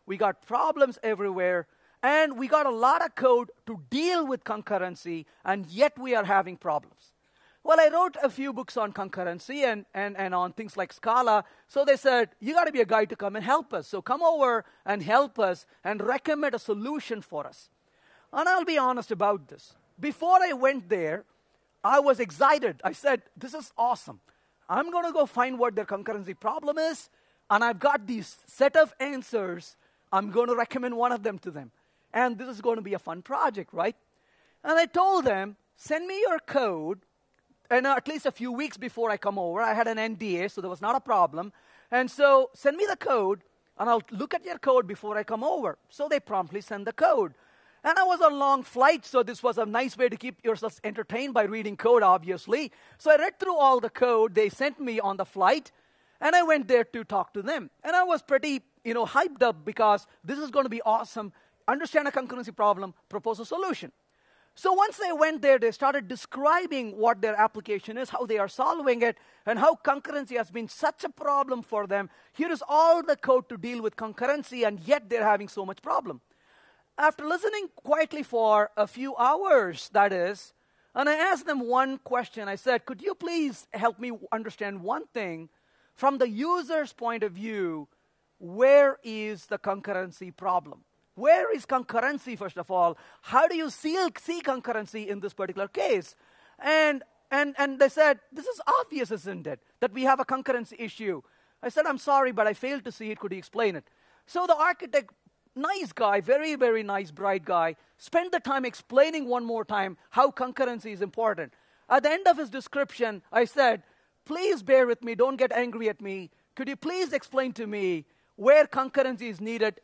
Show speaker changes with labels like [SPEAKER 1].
[SPEAKER 1] we got problems everywhere, and we got a lot of code to deal with concurrency, and yet we are having problems. Well, I wrote a few books on concurrency and on things like Scala, so they said, you got to be a guy to come and help us. So come over and help us and recommend a solution for us. And I'll be honest about this. Before I went there, I was excited. I said, this is awesome. I'm going to go find what their concurrency problem is, and I've got these set of answers. I'm going to recommend one of them to them. And this is going to be a fun project, right? And I told them, send me your code. And at least a few weeks before I come over, I had an NDA, so there was not a problem. And so send me the code, and I'll look at your code before I come over. So they promptly sent the code. And I was on a long flight, so this was a nice way to keep yourselves entertained by reading code, obviously. So I read through all the code they sent me on the flight, and I went there to talk to them. And I was pretty, hyped up because this is going to be awesome. Understand a concurrency problem, propose a solution. So once they went there, they started describing what their application is, how they are solving it, and how concurrency has been such a problem for them. Here is all the code to deal with concurrency, and yet they're having so much problem. After listening quietly for a few hours, that is, and I asked them one question. I said, could you please help me understand one thing? From the user's point of view, where is the concurrency problem? Where is concurrency, first of all? How do you see concurrency in this particular case? And they said, this is obvious, isn't it, that we have a concurrency issue. I said, I'm sorry, but I failed to see it. Could you explain it? So the architect, nice guy, very, very nice, bright guy, spent the time explaining one more time how concurrency is important. At the end of his description, I said, please bear with me. Don't get angry at me. Could you please explain to me where concurrency is needed